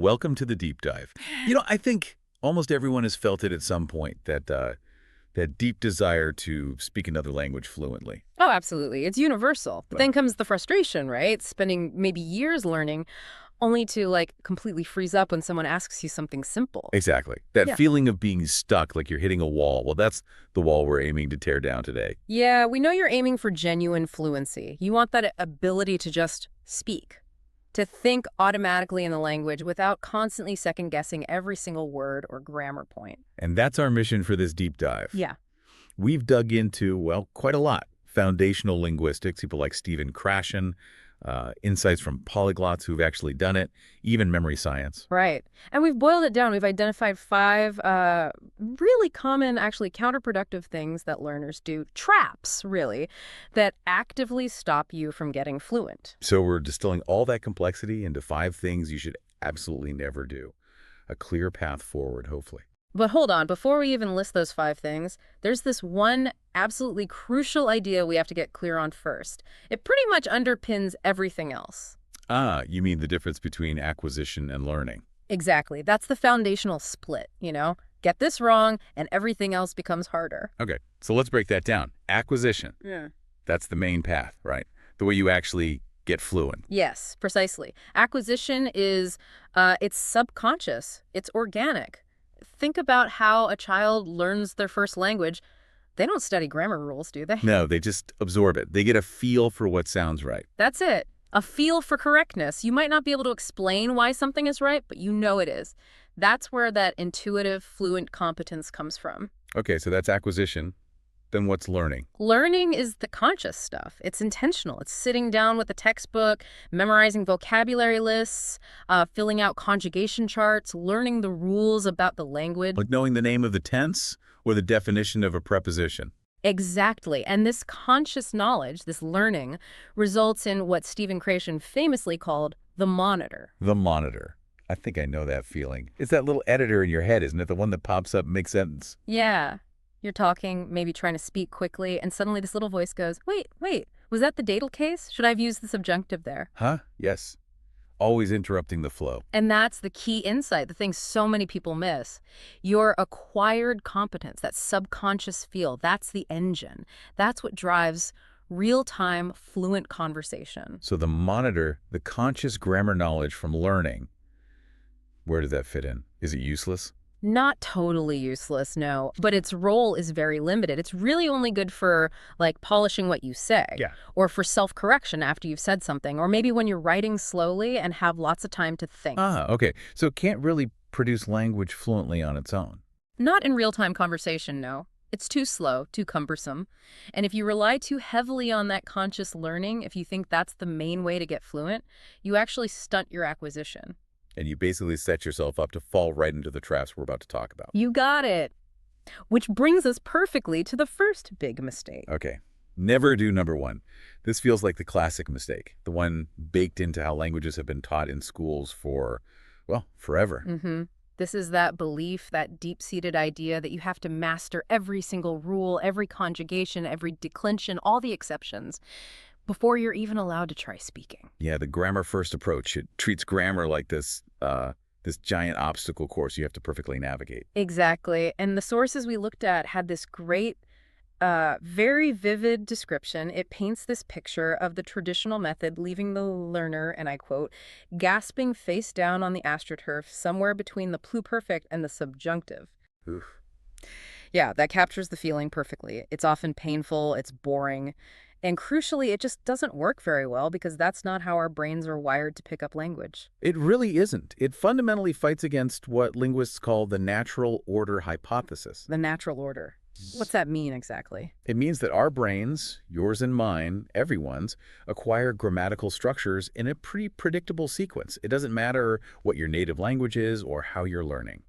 welcome to the deep dive. I think almost everyone has felt it at some point, that deep desire to speak another language fluently. Oh, absolutely. It's universal. But Right. then comes the frustration, right? Spending maybe years learning only to completely freeze up when someone asks you something simple. Exactly. That Yeah. feeling of being stuck, like you're hitting a wall. Well, that's the wall we're aiming to tear down today. Yeah, we know you're aiming for genuine fluency. You want that ability to just speak, to think automatically in the language without constantly second-guessing every single word or grammar point. And that's our mission for this deep dive. Yeah. We've dug into, well, quite a lot. Foundational linguistics, people like Stephen Krashen, insights from polyglots who've actually done it, even memory science. Right. And we've boiled it down. We've identified 5 really common, actually counterproductive things that learners do, traps, really, that actively stop you from getting fluent. So we're distilling all that complexity into 5 things you should absolutely never do. A clear path forward, hopefully. But hold on, before we even list those 5 things, there's this one absolutely crucial idea we have to get clear on first. It pretty much underpins everything else. Ah, you mean the difference between acquisition and learning. Exactly. That's the foundational split, Get this wrong, and everything else becomes harder. Okay, so let's break that down. Acquisition, Yeah. that's the main path, right? The way you actually get fluent. Yes, precisely. Acquisition is, it's subconscious. It's organic. Think about how a child learns their first language. They don't study grammar rules, do they? No, they just absorb it. They get a feel for what sounds right. That's it. A feel for correctness. You might not be able to explain why something is right, but you know it is. That's where that intuitive, fluent competence comes from. Okay, so that's acquisition. Then what's learning? Learning is the conscious stuff. It's intentional. It's sitting down with a textbook, memorizing vocabulary lists, filling out conjugation charts, learning the rules about the language. Like knowing the name of the tense or the definition of a preposition. Exactly. And this conscious knowledge, this learning, results in what Stephen Krashen famously called the monitor. The monitor. I think I know that feeling. It's that little editor in your head, isn't it? The one that pops up mid-sentence. Yeah. You're talking, maybe trying to speak quickly, and suddenly this little voice goes, wait, was that the datal case? Should I have used the subjunctive there? Huh? Yes. Always interrupting the flow. And that's the key insight, the thing so many people miss. Your acquired competence, that subconscious feel, that's the engine. That's what drives real-time, fluent conversation. So the monitor, the conscious grammar knowledge from learning, where does that fit in? Is it useless? Not totally useless, no, but its role is very limited. It's really only good for, polishing what you say. Yeah. Or for self-correction after you've said something, or maybe when you're writing slowly and have lots of time to think. Ah, okay. So it can't really produce language fluently on its own. Not in real-time conversation, no. It's too slow, too cumbersome. And if you rely too heavily on that conscious learning, if you think that's the main way to get fluent, you actually stunt your acquisition. And you basically set yourself up to fall right into the traps we're about to talk about. You got it. Which brings us perfectly to the first big mistake. Okay. Never do number 1. This feels like the classic mistake, the one baked into how languages have been taught in schools for, well, forever. Mm-hmm. This is that belief, that deep-seated idea that you have to master every single rule, every conjugation, every declension, all the exceptions, before you're even allowed to try speaking. Yeah, the grammar-first approach. It treats grammar like this giant obstacle course you have to perfectly navigate. Exactly. And the sources we looked at had this great, very vivid description. It paints this picture of the traditional method, leaving the learner, and I quote, gasping face down on the astroturf somewhere between the pluperfect and the subjunctive. Oof. Yeah, that captures the feeling perfectly. It's often painful, it's boring, and crucially, it just doesn't work very well because that's not how our brains are wired to pick up language. It really isn't. It fundamentally fights against what linguists call the natural order hypothesis. The natural order. What's that mean exactly? It means that our brains, yours and mine, everyone's, acquire grammatical structures in a pretty predictable sequence. It doesn't matter what your native language is or how you're learning.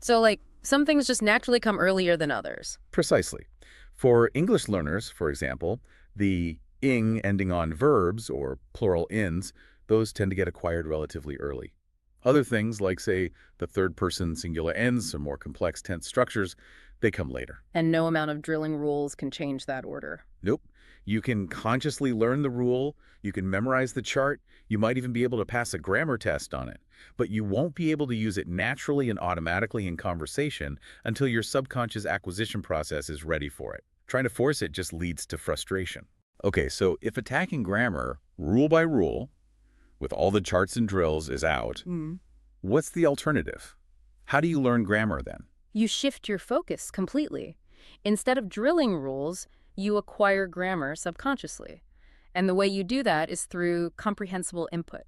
So, some things just naturally come earlier than others. Precisely. For English learners, for example, the ing ending on verbs, or plural ins, those tend to get acquired relatively early. Other things, like, say, the third-person singular ends, or more complex tense structures, they come later. And no amount of drilling rules can change that order. Nope. You can consciously learn the rule, you can memorize the chart, you might even be able to pass a grammar test on it. But you won't be able to use it naturally and automatically in conversation until your subconscious acquisition process is ready for it. Trying to force it just leads to frustration. Okay, so if attacking grammar, rule by rule, with all the charts and drills is out, what's the alternative? How do you learn grammar then? You shift your focus completely. Instead of drilling rules, you acquire grammar subconsciously. And the way you do that is through comprehensible input,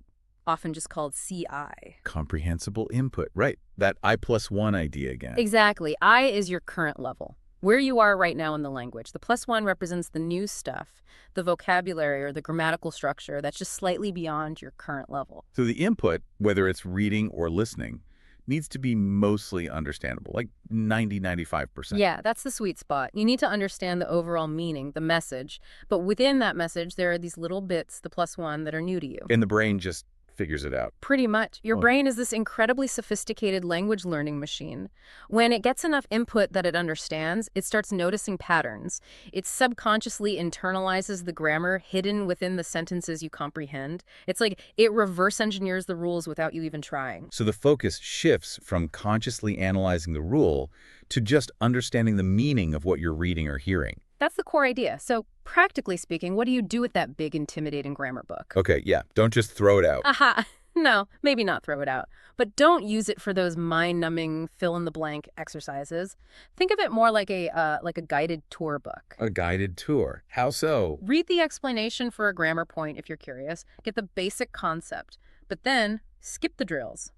often just called CI. Comprehensible input, right. That I+1 idea again. Exactly. I is your current level, where you are right now in the language. The +1 represents the new stuff, the vocabulary or the grammatical structure that's just slightly beyond your current level. So the input, whether it's reading or listening, needs to be mostly understandable, like 90–95%. Yeah, that's the sweet spot. You need to understand the overall meaning, the message, but within that message, there are these little bits, the +1, that are new to you. And the brain just figures it out. Pretty much. Your brain is this incredibly sophisticated language learning machine. When it gets enough input that it understands, it starts noticing patterns. It subconsciously internalizes the grammar hidden within the sentences you comprehend. It's like it reverse engineers the rules without you even trying. So the focus shifts from consciously analyzing the rule to just understanding the meaning of what you're reading or hearing. That's the core idea. So practically speaking, what do you do with that big, intimidating grammar book? Okay, yeah, don't just throw it out. Aha. No, maybe not throw it out. But don't use it for those mind-numbing, fill-in-the-blank exercises. Think of it more like a guided tour book. A guided tour. How so? Read the explanation for a grammar point if you're curious. Get the basic concept. But then skip the drills.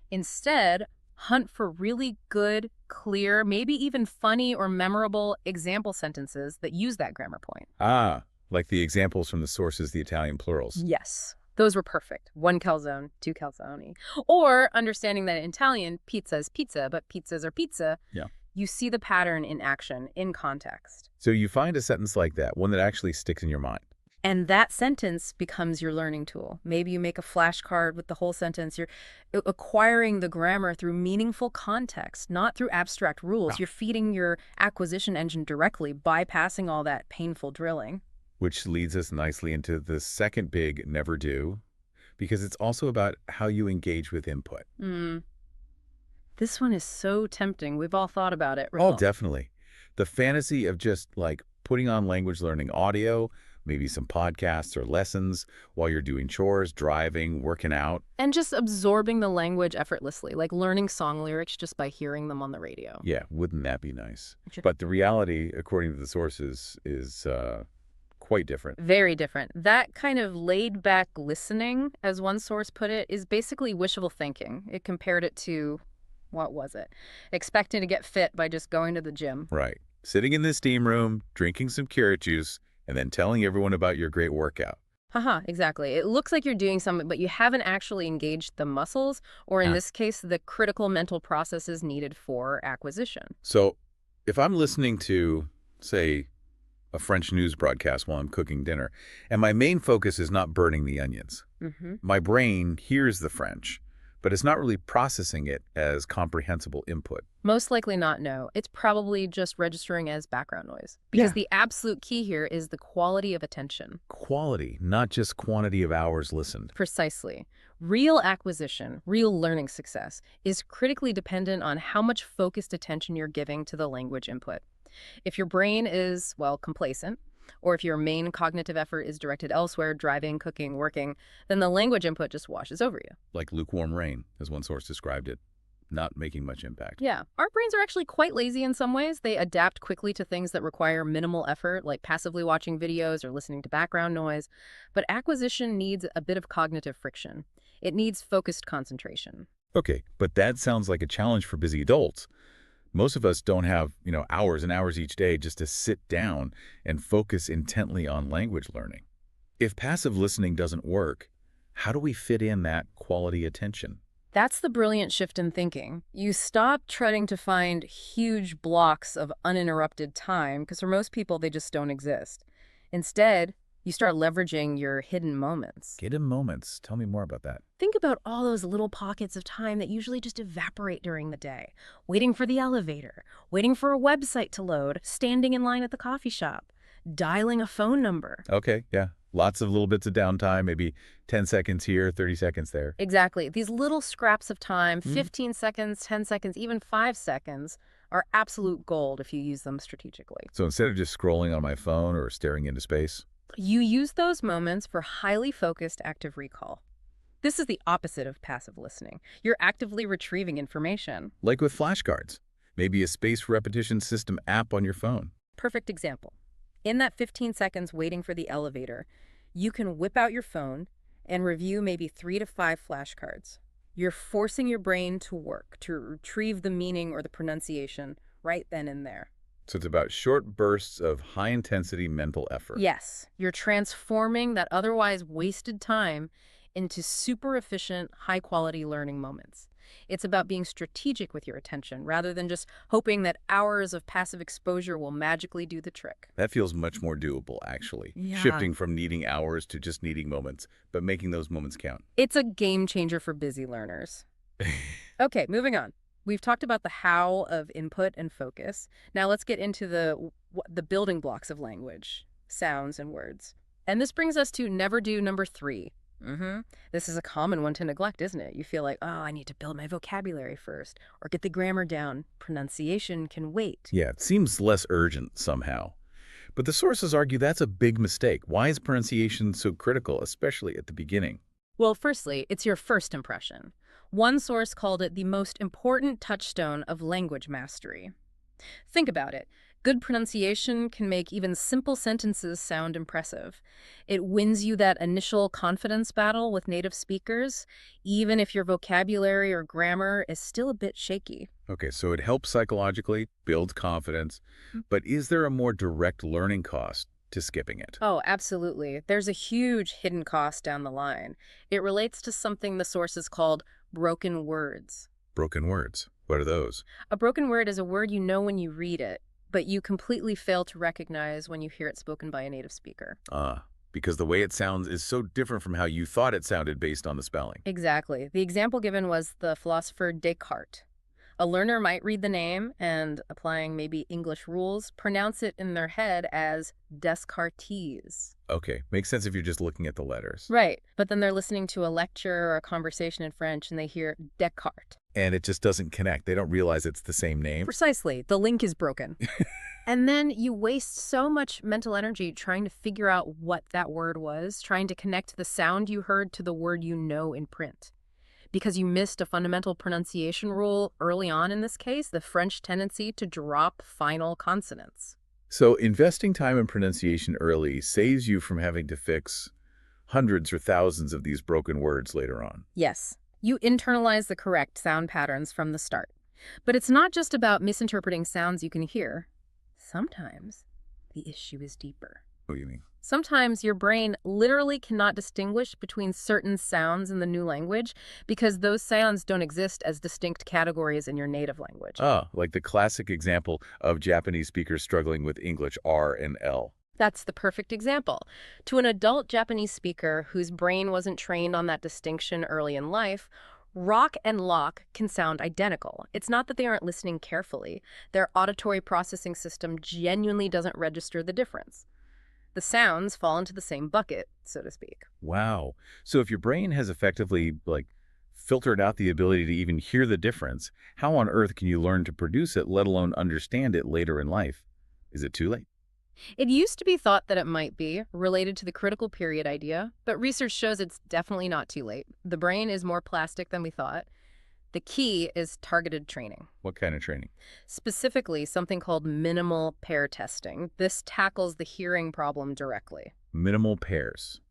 Instead, hunt for really good, clear, maybe even funny or memorable example sentences that use that grammar point. Ah, like the examples from the sources, the Italian plurals. Yes, those were perfect. 1 calzone, 2 calzoni. Or understanding that in Italian, pizza is pizza, but pizzas are pizza. Yeah. You see the pattern in action, in context. So you find a sentence like that, one that actually sticks in your mind. And that sentence becomes your learning tool. Maybe you make a flashcard with the whole sentence. You're acquiring the grammar through meaningful context, not through abstract rules. Wow. You're feeding your acquisition engine directly, bypassing all that painful drilling. Which leads us nicely into the second big never do, because it's also about how you engage with input. This one is so tempting. We've all thought about it. Oh, definitely. The fantasy of just like putting on language learning audio, maybe some podcasts or lessons while you're doing chores, driving, working out. And just absorbing the language effortlessly, like learning song lyrics just by hearing them on the radio. Yeah, wouldn't that be nice? Sure. But the reality, according to the sources, is quite different. Very different. That kind of laid-back listening, as one source put it, is basically wishful thinking. It compared it to, what was it? Expecting to get fit by just going to the gym. Right. Sitting in the steam room, drinking some carrot juice, and then telling everyone about your great workout. Haha, exactly. It looks like you're doing something, but you haven't actually engaged the muscles, or in this case, the critical mental processes needed for acquisition. So if I'm listening to, say, a French news broadcast while I'm cooking dinner, and my main focus is not burning the onions, my brain hears the French, but it's not really processing it as comprehensible input. Most likely not, no. It's probably just registering as background noise. Because the absolute key here is the quality of attention. Quality, not just quantity of hours listened. Precisely. Real acquisition, real learning success, is critically dependent on how much focused attention you're giving to the language input. If your brain is, well, complacent, or if your main cognitive effort is directed elsewhere, driving, cooking, working, then the language input just washes over you. Like lukewarm rain, as one source described it, not making much impact. Yeah. Our brains are actually quite lazy in some ways. They adapt quickly to things that require minimal effort, like passively watching videos or listening to background noise. But acquisition needs a bit of cognitive friction. It needs focused concentration. Okay, but that sounds like a challenge for busy adults. Most of us don't have, hours and hours each day just to sit down and focus intently on language learning. If passive listening doesn't work, how do we fit in that quality attention? That's the brilliant shift in thinking. You stop trying to find huge blocks of uninterrupted time, because for most people, they just don't exist. Instead, you start leveraging your hidden moments. Hidden moments. Tell me more about that. Think about all those little pockets of time that usually just evaporate during the day. Waiting for the elevator, waiting for a website to load, standing in line at the coffee shop. dialing a phone number. Okay, yeah. Lots of little bits of downtime, maybe 10 seconds here, 30 seconds there. Exactly. These little scraps of time, Hmm. 15 seconds, 10 seconds, even 5 seconds, are absolute gold if you use them strategically. So instead of just scrolling on my phone or staring into space, You use those moments for highly focused active recall. This is the opposite of passive listening. You're actively retrieving information. like with flashcards, maybe a space repetition system app on your phone. Perfect example. In that 15 seconds waiting for the elevator, you can whip out your phone and review maybe 3 to 5 flashcards. You're forcing your brain to work to retrieve the meaning or the pronunciation right then and there. So it's about short bursts of high-intensity mental effort. Yes, you're transforming that otherwise wasted time into super efficient, high-quality learning moments. It's about being strategic with your attention rather than just hoping that hours of passive exposure will magically do the trick. That feels much more doable, actually. Yeah. Shifting from needing hours to just needing moments, but making those moments count. It's a game changer for busy learners. Okay, moving on. We've talked about the how of input and focus. Now let's get into the building blocks of language, sounds and words. And this brings us to never do number 3. This is a common one to neglect, isn't it? You feel like, oh, I need to build my vocabulary first or get the grammar down. Pronunciation can wait. Yeah, it seems less urgent somehow. But the sources argue that's a big mistake. Why is pronunciation so critical, especially at the beginning? Well, firstly, it's your first impression. One source called it the most important touchstone of language mastery. Think about it. Good pronunciation can make even simple sentences sound impressive. It wins you that initial confidence battle with native speakers, even if your vocabulary or grammar is still a bit shaky. Okay, so it helps psychologically, builds confidence, but is there a more direct learning cost to skipping it? Oh, absolutely. There's a huge hidden cost down the line. It relates to something the sources called broken words. Broken words. What are those? A broken word is a word you know when you read it, but you completely fail to recognize when you hear it spoken by a native speaker. Because the way it sounds is so different from how you thought it sounded based on the spelling. Exactly. The example given was the philosopher Descartes. A learner might read the name and, applying maybe English rules, pronounce it in their head as Descartes. Okay, makes sense if you're just looking at the letters. Right, but then they're listening to a lecture or a conversation in French and they hear Descartes. And it just doesn't connect. They don't realize it's the same name. Precisely. The link is broken. And then you waste so much mental energy trying to figure out what that word was, trying to connect the sound you heard to the word you know in print. Because you missed a fundamental pronunciation rule early on in this case, the French tendency to drop final consonants. So investing time in pronunciation early saves you from having to fix hundreds or thousands of these broken words later on. Yes, you internalize the correct sound patterns from the start. But it's not just about misinterpreting sounds you can hear. Sometimes the issue is deeper. What do you mean? Sometimes your brain literally cannot distinguish between certain sounds in the new language because those sounds don't exist as distinct categories in your native language. Like the classic example of Japanese speakers struggling with English R and L. That's the perfect example. To an adult Japanese speaker whose brain wasn't trained on that distinction early in life, rock and lock can sound identical. It's not that they aren't listening carefully. Their auditory processing system genuinely doesn't register the difference. The sounds fall into the same bucket, so to speak. Wow. So if your brain has effectively, filtered out the ability to even hear the difference, how on earth can you learn to produce it, let alone understand it later in life? Is it too late? It used to be thought that it might be, related to the critical period idea, but research shows it's definitely not too late. The brain is more plastic than we thought. The key is targeted training. What kind of training? Specifically, something called minimal pair testing. This tackles the hearing problem directly. Minimal pairs.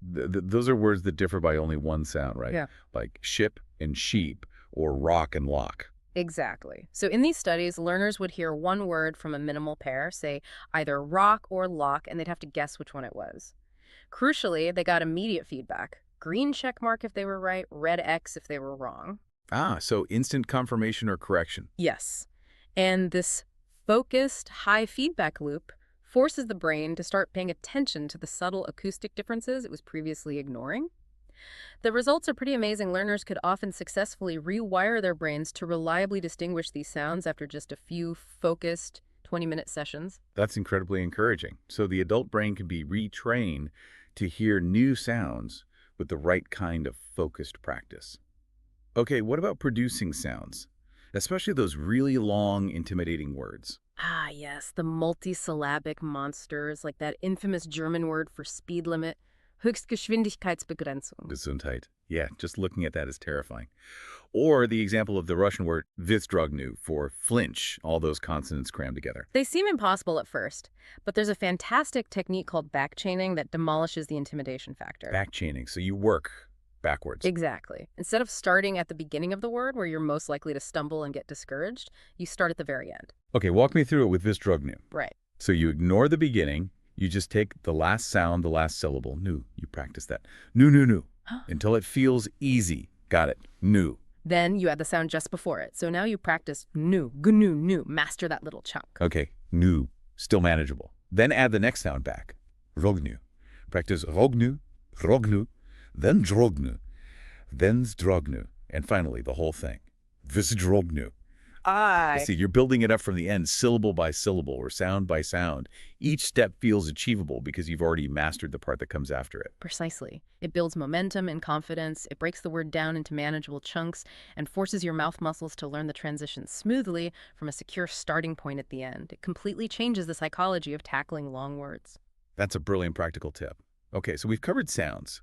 Those are words that differ by only one sound, right? Yeah. Like ship and sheep or rock and lock. Exactly. So in these studies, learners would hear one word from a minimal pair, say either rock or lock, and they'd have to guess which one it was. Crucially, they got immediate feedback. Green check mark if they were right, red X if they were wrong. So instant confirmation or correction. Yes. And this focused, high feedback loop forces the brain to start paying attention to the subtle acoustic differences it was previously ignoring. The results are pretty amazing. Learners could often successfully rewire their brains to reliably distinguish these sounds after just a few focused 20-minute sessions. That's incredibly encouraging. So the adult brain can be retrained to hear new sounds with the right kind of focused practice. Okay, what about producing sounds? Especially those really long, intimidating words. Ah, yes, the multisyllabic monsters, like that infamous German word for speed limit, Höchstgeschwindigkeitsbegrenzung. Gesundheit. Yeah, just looking at that is terrifying. Or the example of the Russian word "вздрогну" for flinch, all those consonants crammed together. They seem impossible at first, but there's a fantastic technique called backchaining that demolishes the intimidation factor. Backchaining, so you work backwards. Exactly. Instead of starting at the beginning of the word where you're most likely to stumble and get discouraged, you start at the very end. Okay, walk me through it with "вздрогну." Right. So you ignore the beginning, you just take the last sound, the last syllable, nu. You practice that. Nu, nu, nu, until it feels easy. Got it. Nu. Then you add the sound just before it. So now you practice nu, gnu, nu, master that little chunk. Okay, nu, still manageable. Then add the next sound back. Rognu. Practice rognu, rognu, then drognu, then zdrognu, and finally the whole thing. Vzdrognu. See, you're building it up from the end, syllable by syllable or sound by sound. Each step feels achievable because you've already mastered the part that comes after it. Precisely. It builds momentum and confidence, it breaks the word down into manageable chunks, and forces your mouth muscles to learn the transition smoothly from a secure starting point at the end. It completely changes the psychology of tackling long words. That's a brilliant practical tip. Okay, so we've covered sounds.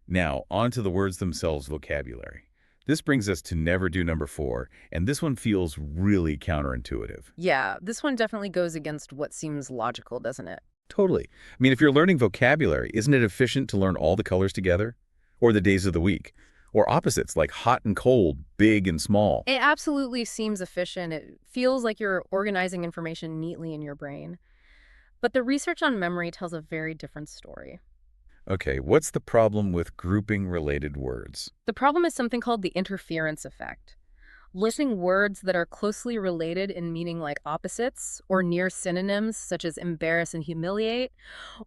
Now, on to the words themselves, vocabulary. This brings us to never do number 4, and this one feels really counterintuitive. Yeah, this one definitely goes against what seems logical, doesn't it? Totally. I mean, if you're learning vocabulary, isn't it efficient to learn all the colors together? Or the days of the week? Or opposites like hot and cold, big and small? It absolutely seems efficient. It feels like you're organizing information neatly in your brain. But the research on memory tells a very different story. Okay, what's the problem with grouping related words? The problem is something called the interference effect. Listing words that are closely related in meaning like opposites or near synonyms such as embarrass and humiliate,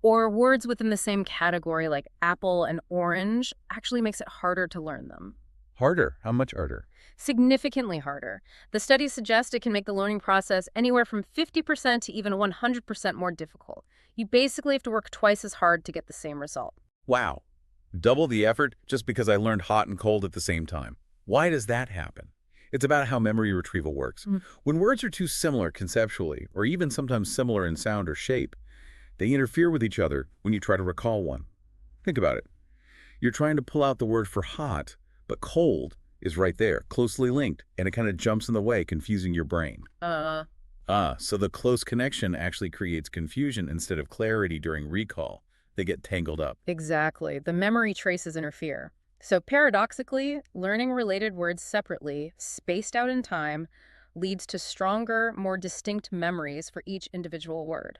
or words within the same category like apple and orange actually makes it harder to learn them. Harder? How much harder? Significantly harder. The studies suggest it can make the learning process anywhere from 50% to even 100% more difficult. You basically have to work twice as hard to get the same result. Wow. Double the effort just because I learned hot and cold at the same time. Why does that happen? It's about how memory retrieval works. When words are too similar conceptually, or even sometimes similar in sound or shape, they interfere with each other when you try to recall one. Think about it. You're trying to pull out the word for hot, but cold is right there, closely linked, and it kind of jumps in the way, confusing your brain. So the close connection actually creates confusion instead of clarity during recall. They get tangled up. Exactly. The memory traces interfere. So paradoxically, learning related words separately, spaced out in time, leads to stronger, more distinct memories for each individual word.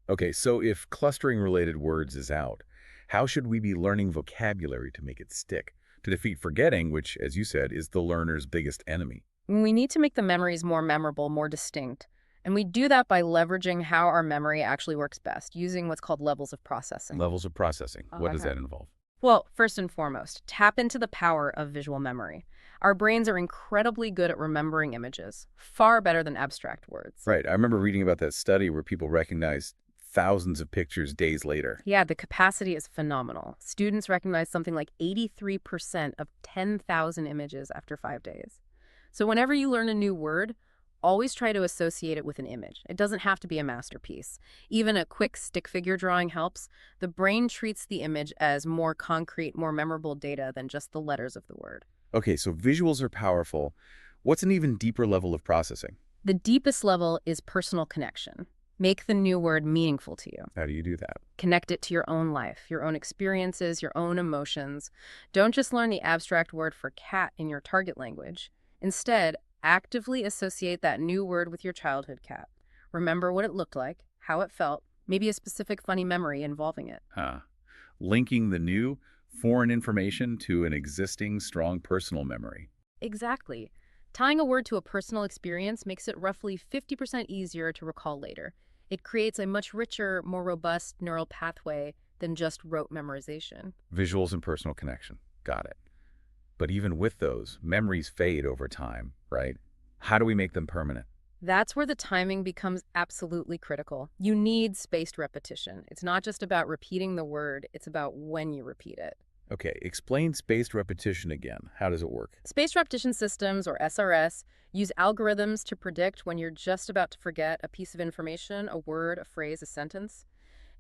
Okay, so if clustering related words is out, how should we be learning vocabulary to make it stick? To defeat forgetting, which, as you said, is the learner's biggest enemy. We need to make the memories more memorable, more distinct. And we do that by leveraging how our memory actually works best, using what's called levels of processing. Levels of processing. What does that involve? Well, first and foremost, tap into the power of visual memory. Our brains are incredibly good at remembering images, far better than abstract words. Right. I remember reading about that study where people recognized thousands of pictures days later. Yeah, the capacity is phenomenal. Students recognize something like 83% of 10,000 images after 5 days. So whenever you learn a new word, always try to associate it with an image. It doesn't have to be a masterpiece. Even a quick stick figure drawing helps. The brain treats the image as more concrete, more memorable data than just the letters of the word. Okay, so visuals are powerful. What's an even deeper level of processing? The deepest level is personal connection. Make the new word meaningful to you. How do you do that? Connect it to your own life, your own experiences, your own emotions. Don't just learn the abstract word for cat in your target language. Instead, actively associate that new word with your childhood cat. Remember what it looked like, how it felt, maybe a specific funny memory involving it. Linking the new, foreign information to an existing, strong personal memory. Exactly. Tying a word to a personal experience makes it roughly 50% easier to recall later. It creates a much richer, more robust neural pathway than just rote memorization. Visuals and personal connection. Got it. But even with those, memories fade over time, right? How do we make them permanent? That's where the timing becomes absolutely critical. You need spaced repetition. It's not just about repeating the word, it's about when you repeat it. Okay, explain spaced repetition again. How does it work? Spaced repetition systems, or SRS, use algorithms to predict when you're just about to forget a piece of information, a word, a phrase, a sentence,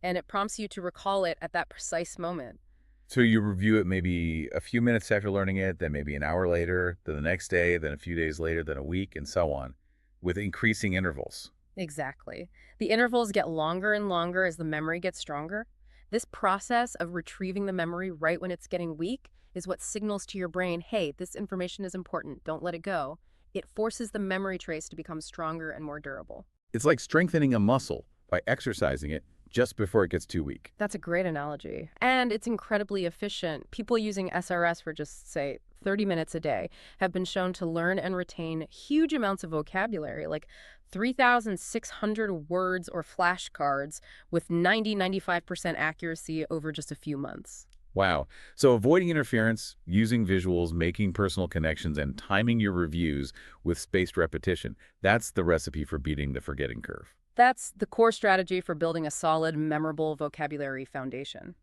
and it prompts you to recall it at that precise moment. So you review it maybe a few minutes after learning it, then maybe an hour later, then the next day, then a few days later, then a week, and so on, with increasing intervals. Exactly. The intervals get longer and longer as the memory gets stronger. This process of retrieving the memory right when it's getting weak is what signals to your brain, hey, this information is important, don't let it go. It forces the memory trace to become stronger and more durable. It's like strengthening a muscle by exercising it just before it gets too weak. That's a great analogy. And it's incredibly efficient. People using SRS for just, say, 30 minutes a day have been shown to learn and retain huge amounts of vocabulary, like 3,600 words or flashcards with 95% accuracy over just a few months. Wow. So avoiding interference, using visuals, making personal connections, and timing your reviews with spaced repetition, that's the recipe for beating the forgetting curve. That's the core strategy for building a solid, memorable vocabulary foundation.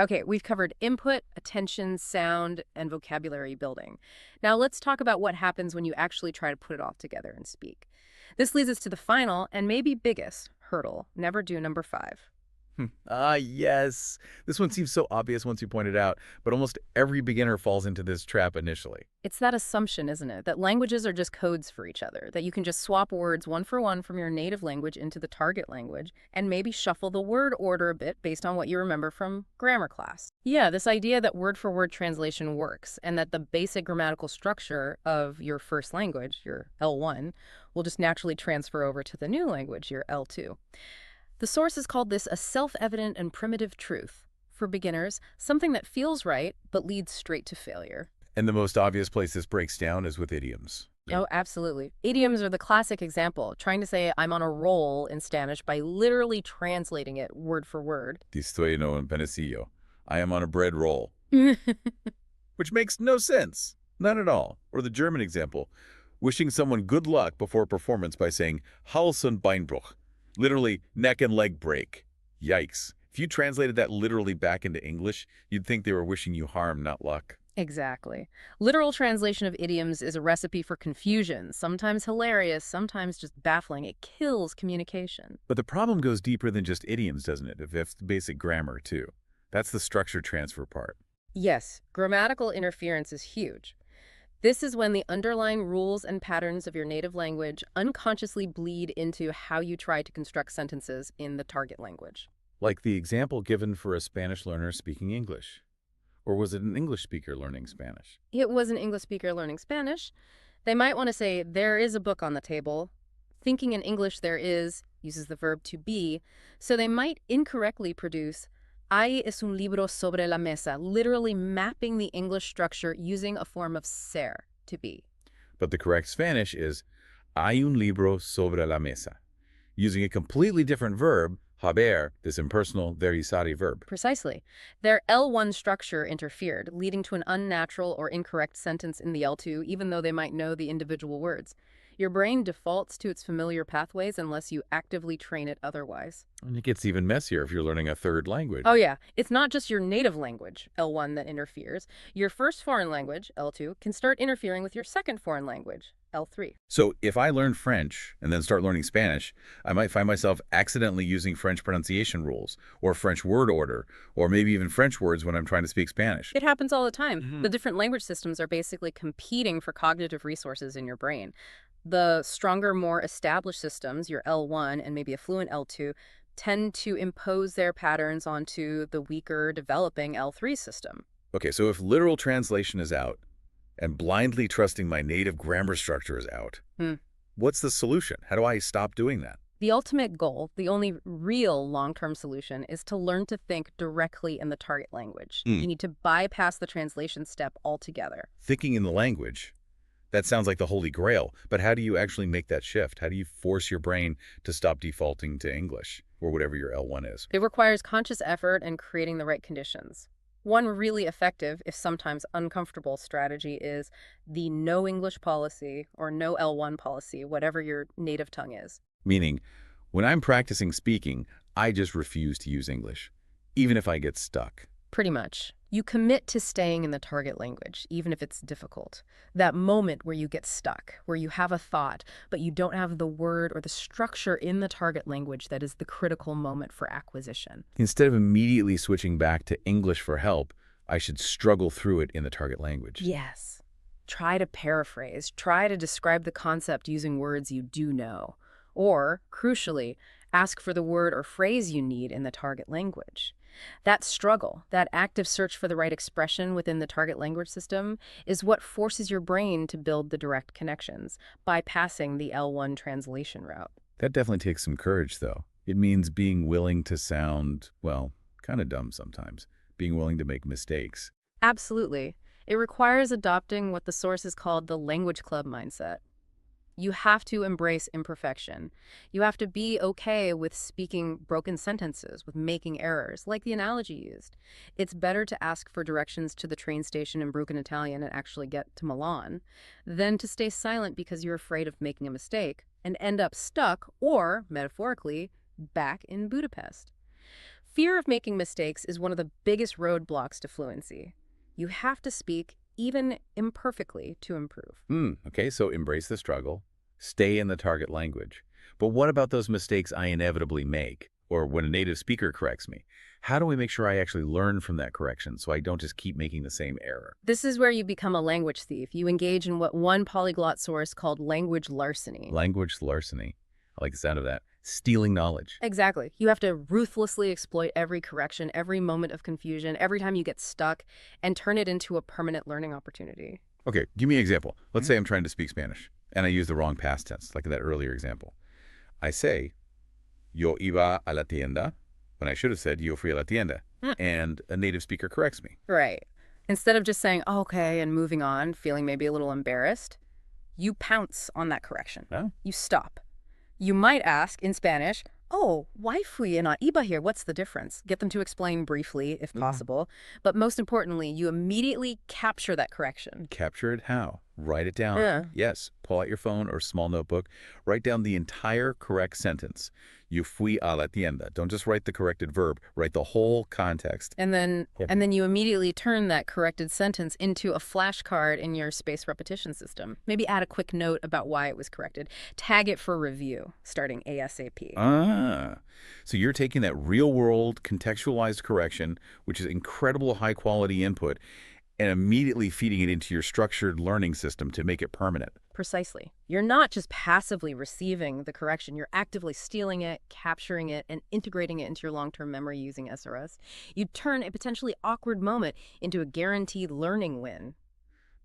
Okay, we've covered input, attention, sound, and vocabulary building. Now let's talk about what happens when you actually try to put it all together and speak. This leads us to the final and maybe biggest hurdle. Never do number 5. Yes. This one seems so obvious once you point it out, but almost every beginner falls into this trap initially. It's that assumption, isn't it, that languages are just codes for each other, that you can just swap words one for one from your native language into the target language, and maybe shuffle the word order a bit based on what you remember from grammar class. Yeah, this idea that word-for-word translation works, and that the basic grammatical structure of your first language, your L1, will just naturally transfer over to the new language, your L2. The sources called this a self-evident and primitive truth. For beginners, something that feels right, but leads straight to failure. And the most obvious place this breaks down is with idioms. Oh, absolutely. Idioms are the classic example, trying to say I'm on a roll in Spanish by literally translating it word for word. Estoy en un panecillo. I am on a bread roll. Which makes no sense. None at all. Or the German example, wishing someone good luck before a performance by saying Hals- und Beinbruch. Literally, neck and leg break. Yikes. If you translated that literally back into English, you'd think they were wishing you harm, not luck. Exactly. Literal translation of idioms is a recipe for confusion, sometimes hilarious, sometimes just baffling. It kills communication. But the problem goes deeper than just idioms, doesn't it? If it's basic grammar, too. That's the structure transfer part. Yes, grammatical interference is huge. This is when the underlying rules and patterns of your native language unconsciously bleed into how you try to construct sentences in the target language. Like the example given for a Spanish learner speaking English. Or was it an English speaker learning Spanish? It was an English speaker learning Spanish. They might want to say, there is a book on the table. Thinking in English there is uses the verb to be, so they might incorrectly produce Hay es un libro sobre la mesa, literally mapping the English structure using a form of ser, to be. But the correct Spanish is hay un libro sobre la mesa, using a completely different verb, haber, this impersonal verisari verb. Precisely. Their L1 structure interfered, leading to an unnatural or incorrect sentence in the L2, even though they might know the individual words. Your brain defaults to its familiar pathways unless you actively train it otherwise. And it gets even messier if you're learning a third language. Oh yeah, it's not just your native language, L1, that interferes. Your first foreign language, L2, can start interfering with your second foreign language, L3. So if I learn French and then start learning Spanish, I might find myself accidentally using French pronunciation rules, or French word order, or maybe even French words when I'm trying to speak Spanish. It happens all the time. The different language systems are basically competing for cognitive resources in your brain. The stronger, more established systems, your L1 and maybe a fluent L2, tend to impose their patterns onto the weaker, developing L3 system. Okay, so if literal translation is out, and blindly trusting my native grammar structure is out, what's the solution? How do I stop doing that? The ultimate goal, the only real long-term solution, is to learn to think directly in the target language. You need to bypass the translation step altogether. Thinking in the language, that sounds like the holy grail, but how do you actually make that shift? How do you force your brain to stop defaulting to English, or whatever your L1 is? It requires conscious effort and creating the right conditions. One really effective, if sometimes uncomfortable, strategy is the no English policy or no L1 policy, whatever your native tongue is. Meaning, when I'm practicing speaking, I just refuse to use English, even if I get stuck. Pretty much. You commit to staying in the target language, even if it's difficult. That moment where you get stuck, where you have a thought, but you don't have the word or the structure in the target language that is the critical moment for acquisition. Instead of immediately switching back to English for help, I should struggle through it in the target language. Yes. Try to paraphrase. Try to describe the concept using words you do know. Or, crucially, ask for the word or phrase you need in the target language. That struggle, that active search for the right expression within the target language system, is what forces your brain to build the direct connections, bypassing the L1 translation route. That definitely takes some courage, though. It means being willing to sound, well, kind of dumb sometimes, being willing to make mistakes. Absolutely. It requires adopting what the sources called the language club mindset. You have to embrace imperfection. You have to be okay with speaking broken sentences, with making errors, like the analogy used. It's better to ask for directions to the train station in broken Italian and actually get to Milan than to stay silent because you're afraid of making a mistake and end up stuck or, metaphorically, back in Budapest. Fear of making mistakes is one of the biggest roadblocks to fluency. You have to speak even imperfectly to improve. Okay, so embrace the struggle, stay in the target language. But what about those mistakes I inevitably make, or when a native speaker corrects me? How do we make sure I actually learn from that correction so I don't just keep making the same error? This is where you become a language thief. You engage in what one polyglot source called language larceny. Language larceny. I like the sound of that. Stealing knowledge. Exactly. You have to ruthlessly exploit every correction, every moment of confusion, every time you get stuck, and turn it into a permanent learning opportunity. Okay, give me an example. Let's say I'm trying to speak Spanish, and I use the wrong past tense, like in that earlier example. I say, yo iba a la tienda, when I should have said, yo fui a la tienda, and a native speaker corrects me. Right. Instead of just saying, "Oh, okay, and moving on, feeling maybe a little embarrassed, you pounce on that correction. Huh? You stop. You might ask in Spanish, "Oh, why fui and not iba here? What's the difference?" Get them to explain briefly, if possible. But most importantly, you immediately capture that correction. Capture it how? Write it down. Yeah. Yes, pull out your phone or small notebook. Write down the entire correct sentence. Yo fui a la tienda. Don't just write the corrected verb. Write the whole context. And then Yep. and then you immediately turn that corrected sentence into a flashcard in your spaced repetition system. Maybe add a quick note about why it was corrected. Tag it for review, starting ASAP. So you're taking that real-world contextualized correction, which is incredible high-quality input, and immediately feeding it into your structured learning system to make it permanent. Precisely. You're not just passively receiving the correction, you're actively stealing it, capturing it, and integrating it into your long-term memory using SRS. You turn a potentially awkward moment into a guaranteed learning win.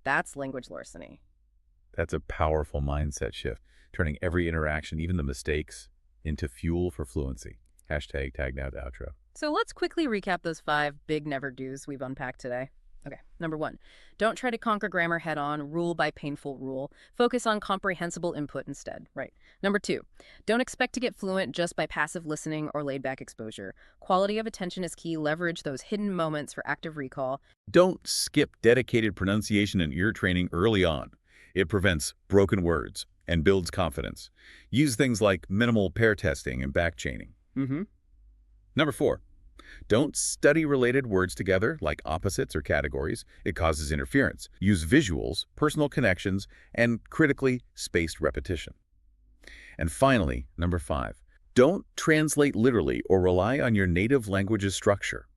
That's language larceny. That's a powerful mindset shift, turning every interaction, even the mistakes, into fuel for fluency. Hashtag tag now to outro. So let's quickly recap those 5 big never-dos we've unpacked today. Okay, number 1, don't try to conquer grammar head-on, rule by painful rule. Focus on comprehensible input instead, right? Number 2, don't expect to get fluent just by passive listening or laid-back exposure. Quality of attention is key. Leverage those hidden moments for active recall. Don't skip dedicated pronunciation and ear training early on. It prevents broken words and builds confidence. Use things like minimal pair testing and back chaining. Number 4, don't study related words together like opposites or categories. It causes interference. Use visuals, personal connections, and critically spaced repetition. And finally, number 5, don't translate literally or rely on your native language's structure.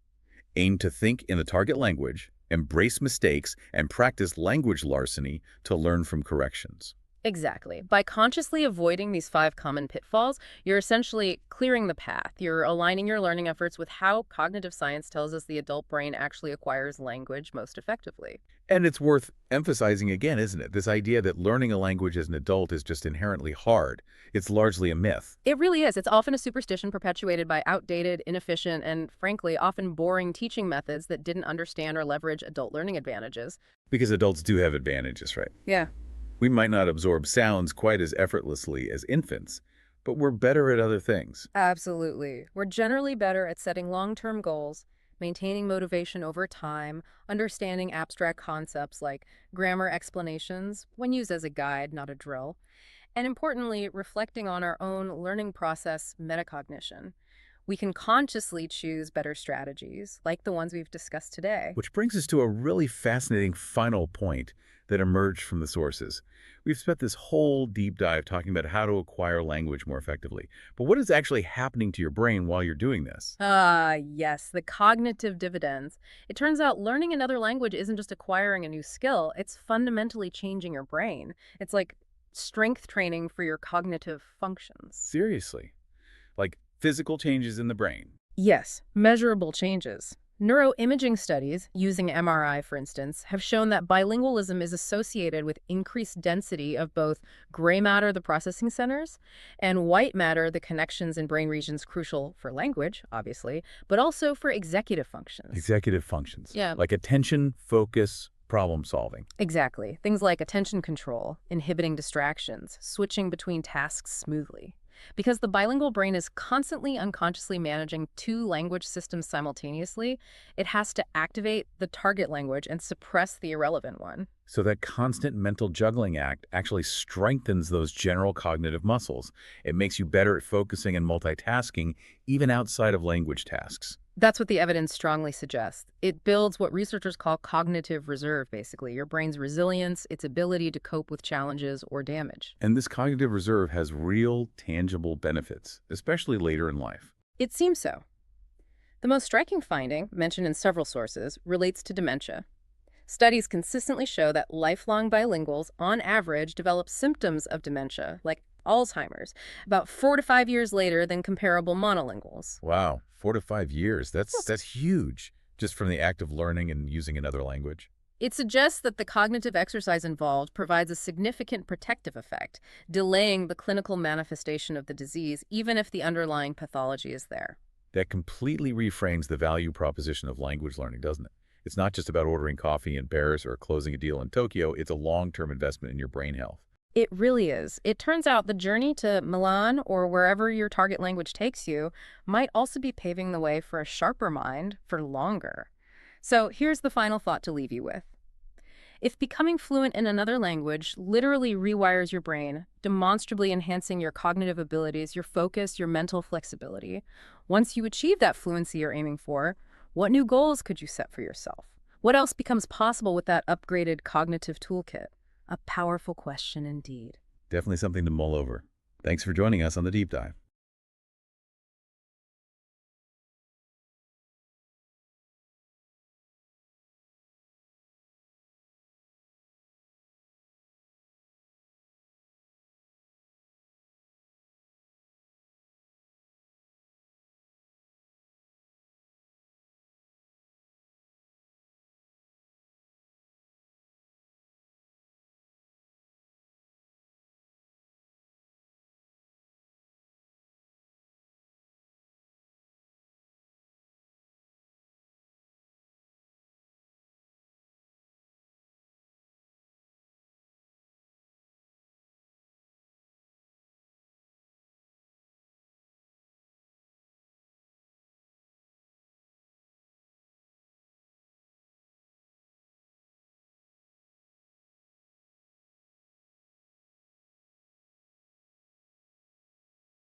Aim to think in the target language, embrace mistakes, and practice language larceny to learn from corrections. Exactly. By consciously avoiding these 5 common pitfalls, you're essentially clearing the path. You're aligning your learning efforts with how cognitive science tells us the adult brain actually acquires language most effectively. And it's worth emphasizing again, isn't it? This idea that learning a language as an adult is just inherently hard. It's largely a myth. It really is. It's often a superstition perpetuated by outdated, inefficient, and frankly, often boring teaching methods that didn't understand or leverage adult learning advantages. Because adults do have advantages, right? Yeah. We might not absorb sounds quite as effortlessly as infants, but we're better at other things. Absolutely. We're generally better at setting long-term goals, maintaining motivation over time, understanding abstract concepts like grammar explanations when used as a guide, not a drill, and importantly, reflecting on our own learning process metacognition. We can consciously choose better strategies, like the ones we've discussed today. Which brings us to a really fascinating final point that emerged from the sources. We've spent this whole deep dive talking about how to acquire language more effectively. But what is actually happening to your brain while you're doing this? Ah, yes, the cognitive dividends. It turns out learning another language isn't just acquiring a new skill, it's fundamentally changing your brain. It's like strength training for your cognitive functions. Seriously. Like physical changes in the brain. Yes, measurable changes. Neuroimaging studies, using MRI for instance, have shown that bilingualism is associated with increased density of both gray matter, the processing centers, and white matter, the connections in brain regions crucial for language, obviously, but also for executive functions. Executive functions. Yeah. Like attention, focus, problem solving. Exactly. Things like attention control, inhibiting distractions, switching between tasks smoothly. Because the bilingual brain is constantly unconsciously managing two language systems simultaneously, it has to activate the target language and suppress the irrelevant one. So that constant mental juggling act actually strengthens those general cognitive muscles. It makes you better at focusing and multitasking, even outside of language tasks. That's what the evidence strongly suggests. It builds what researchers call cognitive reserve, basically, your brain's resilience, its ability to cope with challenges or damage. And this cognitive reserve has real, tangible benefits, especially later in life. It seems so. The most striking finding, mentioned in several sources, relates to dementia. Studies consistently show that lifelong bilinguals, on average, develop symptoms of dementia, like Alzheimer's, about 4 to 5 years later than comparable monolinguals. Wow, 4 to 5 years. That's huge, just from the act of learning and using another language. It suggests that the cognitive exercise involved provides a significant protective effect, delaying the clinical manifestation of the disease, even if the underlying pathology is there. That completely reframes the value proposition of language learning, doesn't it? It's not just about ordering coffee in Paris or closing a deal in Tokyo. It's a long-term investment in your brain health. It really is. It turns out the journey to Milan or wherever your target language takes you might also be paving the way for a sharper mind for longer. So here's the final thought to leave you with. If becoming fluent in another language literally rewires your brain, demonstrably enhancing your cognitive abilities, your focus, your mental flexibility, once you achieve that fluency you're aiming for, what new goals could you set for yourself? What else becomes possible with that upgraded cognitive toolkit? A powerful question indeed. Definitely something to mull over. Thanks for joining us on the Deep Dive.